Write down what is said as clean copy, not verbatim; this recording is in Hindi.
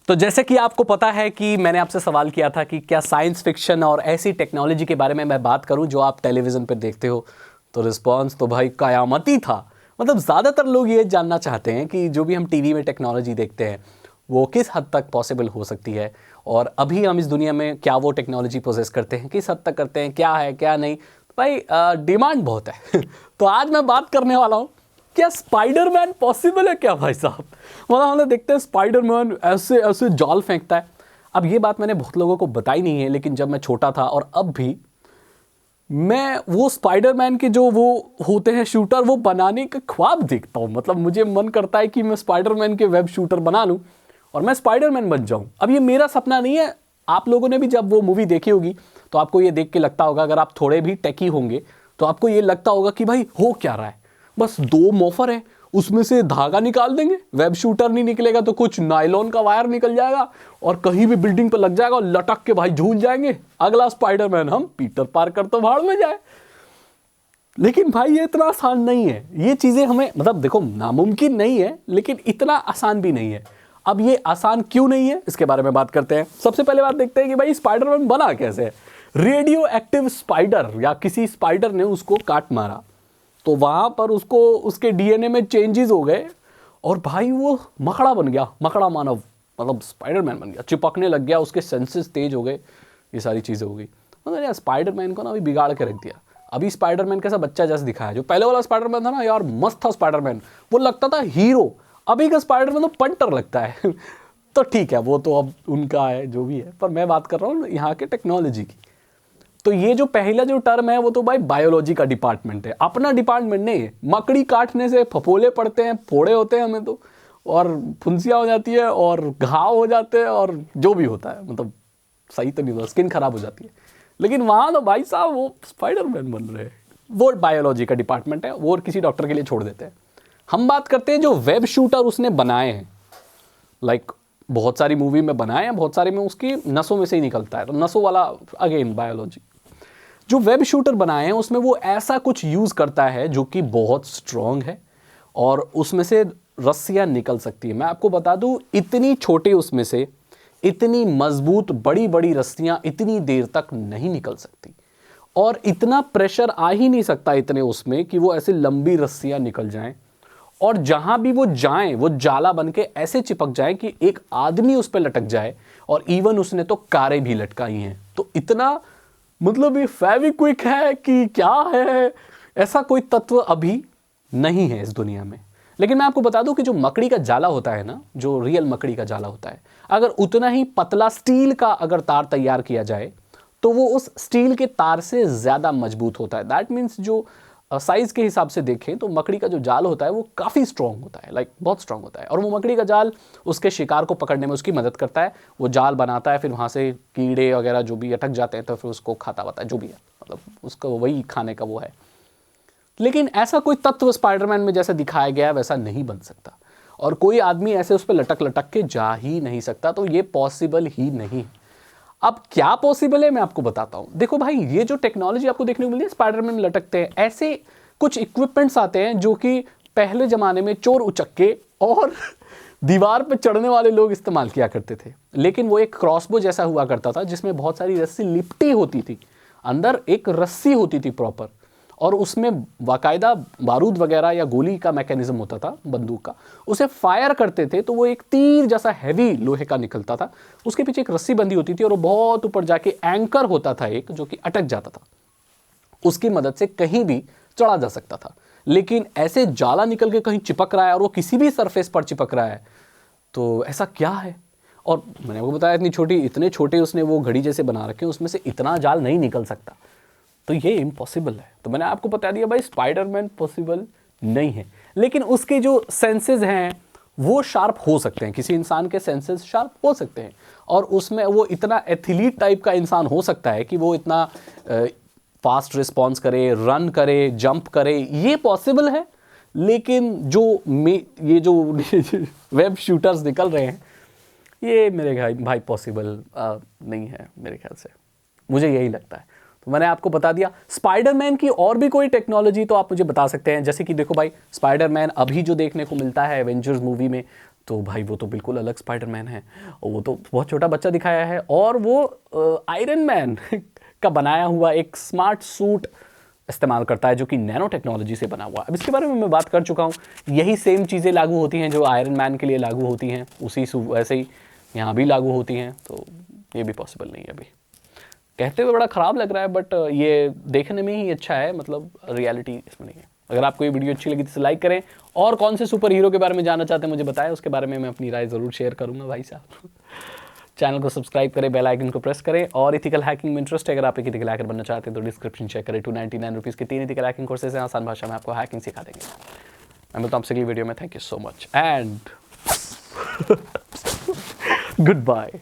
तो जैसे कि आपको पता है कि मैंने आपसे सवाल किया था कि क्या साइंस फिक्शन और ऐसी टेक्नोलॉजी के बारे में मैं बात करूं जो आप टेलीविज़न पर देखते हो, तो रिस्पांस तो भाई कयामती था। मतलब ज़्यादातर लोग ये जानना चाहते हैं कि जो भी हम टीवी में टेक्नोलॉजी देखते हैं वो किस हद तक पॉसिबल हो सकती है, और अभी हम इस दुनिया में क्या वो टेक्नोलॉजी प्रोसेस करते हैं, किस हद तक करते हैं, क्या है क्या नहीं। तो भाई डिमांड बहुत है तो आज मैं बात करने वाला हूँ, क्या स्पाइडरमैन पॉसिबल है क्या भाई साहब। मतलब हम लोग देखते हैं स्पाइडरमैन ऐसे ऐसे जाल फेंकता है। अब ये बात मैंने बहुत लोगों को बताई नहीं है, लेकिन जब मैं छोटा था और अब भी मैं वो स्पाइडरमैन के जो वो होते हैं शूटर, वो बनाने का ख्वाब देखता हूँ। मतलब मुझे मन करता है कि मैं स्पाइडरमैन के वेब शूटर बना लूँ और मैं स्पाइडरमैन बन जाऊँ। अब ये मेरा सपना नहीं है। आप लोगों ने भी जब वो मूवी देखी होगी तो आपको ये देख के लगता होगा, अगर आप थोड़े भी टेकी होंगे तो आपको ये लगता होगा कि भाई हो क्या रहा है, बस दो मोफर है, उसमें से धागा निकाल देंगे, वेब शूटर नहीं निकलेगा तो कुछ नायलॉन का वायर निकल जाएगा और कहीं भी बिल्डिंग पर लग जाएगा और लटक के भाई झूल जाएंगे। अगला स्पाइडरमैन हम, पीटर पार्कर तो भाड़ में जाए। लेकिन भाई ये इतना आसान नहीं है। ये चीज़ें हमें, मतलब देखो, नामुमकिन नहीं है लेकिन इतना आसान भी नहीं है। अब ये आसान क्यों नहीं है इसके बारे में बात करते हैं। सबसे पहले बात देखते हैं कि भाई स्पाइडरमैन बना कैसे है। रेडियो एक्टिव स्पाइडर, या किसी स्पाइडर ने उसको काट मारा तो वहाँ पर उसको उसके डीएनए में चेंजेस हो गए और भाई वो मकड़ा बन गया, मकड़ा मानव, मतलब स्पाइडरमैन बन गया, चिपकने लग गया, उसके सेंसेस तेज हो गए, ये सारी चीज़ें हो गई। मतलब यार स्पाइडरमैन को ना अभी बिगाड़ के रख दिया। अभी स्पाइडरमैन कैसा बच्चा जैसा दिखाया, जो पहले वाला स्पाइडरमैन था ना यार, मस्त था स्पाइडरमैन, वो लगता था हीरो। अभी का स्पाइडरमैन तो पंटर लगता है तो ठीक है, वो तो अब उनका है जो भी है, पर मैं बात कर रहा हूँ यहाँ के टेक्नोलॉजी की। तो ये जो पहला जो टर्म है वो तो भाई बायोलॉजी का डिपार्टमेंट है, अपना डिपार्टमेंट नहीं है। मकड़ी काटने से फफोले पड़ते हैं, फोड़े होते हैं हमें तो, और फुंसियाँ हो जाती है और घाव हो जाते हैं और जो भी होता है, मतलब सही तो नहीं होता, स्किन खराब हो जाती है। लेकिन वहाँ तो भाई साहब वो स्पाइडरमैन बन रहे हैं। वो बायोलॉजी का डिपार्टमेंट है, वो किसी डॉक्टर के लिए छोड़ देते हैं। हम बात करते हैं जो वेब शूटर उसने बनाए हैं, लाइक बहुत सारी मूवी में बनाए हैं, बहुत सारे में उसकी नसों में से ही निकलता है, तो नसों वाला अगेन बायोलॉजी। जो वेब शूटर बनाए हैं उसमें वो ऐसा कुछ यूज़ करता है जो कि बहुत स्ट्रॉन्ग है और उसमें से रस्सियाँ निकल सकती है। मैं आपको बता दूं, इतनी छोटे उसमें से इतनी मजबूत बड़ी बड़ी रस्सियाँ इतनी देर तक नहीं निकल सकती, और इतना प्रेशर आ ही नहीं सकता इतने उसमें कि वो ऐसे लंबी रस्सियाँ निकल जाएं, और जहाँ भी वो जाएं वो जाला बन के ऐसे चिपक जाए कि एक आदमी उस पर लटक जाए। और इवन उसने तो कारें भी लटकाई हैं। तो इतना, मतलब ये फेविक्विक है कि क्या है, ऐसा कोई तत्व अभी नहीं है इस दुनिया में। लेकिन मैं आपको बता दूं कि जो मकड़ी का जाला होता है ना, जो रियल मकड़ी का जाला होता है, अगर उतना ही पतला स्टील का अगर तार तैयार किया जाए तो वो उस स्टील के तार से ज़्यादा मजबूत होता है। दैट मीन्स जो साइज़ के हिसाब से देखें तो मकड़ी का जो जाल होता है वो काफ़ी स्ट्रॉन्ग होता है, लाइक बहुत स्ट्रॉन्ग होता है। और वो मकड़ी का जाल उसके शिकार को पकड़ने में उसकी मदद करता है। वो जाल बनाता है, फिर वहाँ से कीड़े वगैरह जो भी अटक जाते हैं तो फिर उसको खाता वाता है, जो भी है, मतलब उसका वही खाने का वो है। लेकिन ऐसा कोई तत्व स्पाइडरमैन में जैसा दिखाया गया है वैसा नहीं बन सकता, और कोई आदमी ऐसे उस पर लटक लटक के जा ही नहीं सकता। तो ये पॉसिबल ही नहीं। अब क्या पॉसिबल है मैं आपको बताता हूं। देखो भाई, ये जो टेक्नोलॉजी आपको देखने को मिलती है, स्पाइडरमैन में लटकते हैं, ऐसे कुछ इक्विपमेंट्स आते हैं जो कि पहले जमाने में चोर उचक्के और दीवार पे चढ़ने वाले लोग इस्तेमाल किया करते थे। लेकिन वो एक क्रॉसबो जैसा हुआ करता था जिसमें बहुत सारी रस्सी लिपटी होती थी, अंदर एक रस्सी होती थी प्रॉपर, और उसमें बाकायदा बारूद वगैरह या गोली का मैकेनिज्म होता था बंदूक का। उसे फायर करते थे तो वो एक तीर जैसा हैवी लोहे का निकलता था, उसके पीछे एक रस्सी बंधी होती थी और वो बहुत ऊपर जाके एंकर होता था एक, जो कि अटक जाता था। उसकी मदद से कहीं भी चढ़ा जा सकता था। लेकिन ऐसे जाला निकल के कहीं चिपक रहा है और वो किसी भी सरफेस पर चिपक रहा है, तो ऐसा क्या है। और मैंने आपको बताया इतने छोटे उसने वो घड़ी जैसे बना रखे हैं, उसमें से इतना जाल नहीं निकल सकता, तो ये इम्पॉसिबल है। तो मैंने आपको बता दिया भाई, स्पाइडरमैन पॉसिबल नहीं है। लेकिन उसके जो सेंसेस हैं वो शार्प हो सकते हैं, किसी इंसान के सेंसेस शार्प हो सकते हैं, और उसमें वो इतना एथलीट टाइप का इंसान हो सकता है कि वो इतना फास्ट रिस्पॉन्स करे, रन करे, जंप करे, ये पॉसिबल है। लेकिन ये जो वेब शूटर्स निकल रहे हैं, ये मेरे भाई पॉसिबल नहीं है मेरे ख्याल से, मुझे यही लगता है। तो मैंने आपको बता दिया। स्पाइडरमैन की और भी कोई टेक्नोलॉजी तो आप मुझे बता सकते हैं, जैसे कि देखो भाई, स्पाइडरमैन अभी जो देखने को मिलता है एवेंजर्स मूवी में, तो भाई वो तो बिल्कुल अलग स्पाइडरमैन है, और वो तो बहुत छोटा बच्चा दिखाया है, और वो आयरन मैन का बनाया हुआ एक स्मार्ट सूट इस्तेमाल करता है जो कि नैनो टेक्नोलॉजी से बना हुआ है। अब इसके बारे में मैं बात कर चुका हूँ, यही सेम चीज़ें लागू होती हैं जो आयरन मैन के लिए लागू होती हैं, उसी वैसे ही यहाँ भी लागू होती हैं, तो ये भी पॉसिबल नहीं है अभी। कहते हुए बड़ा ख़राब लग रहा है, बट ये देखने में ही अच्छा है, मतलब रियलिटी इसमें नहीं है। अगर आपको ये वीडियो अच्छी लगी तो लाइक करें, और कौन से सुपर हीरो के बारे में जानना चाहते हैं मुझे बताएं, उसके बारे में मैं अपनी राय ज़रूर शेयर करूँगा भाई साहब। चैनल को सब्सक्राइब करें, बेल आइकन को प्रेस करें, और इथिकल हैकिंग में इंटरेस्ट है, अगर आप एक इथिकल हैकर बनना चाहते हैं तो डिस्क्रिप्शन चेक करें। 299 रुपीज़ के 3 इथिकल हैकिंग कोर्सेज हैं, आसान भाषा में आपको हैकिंग सिखा देंगे। मैं मिलता हूँ आपसे अगली वीडियो में। Thank you so much and good bye.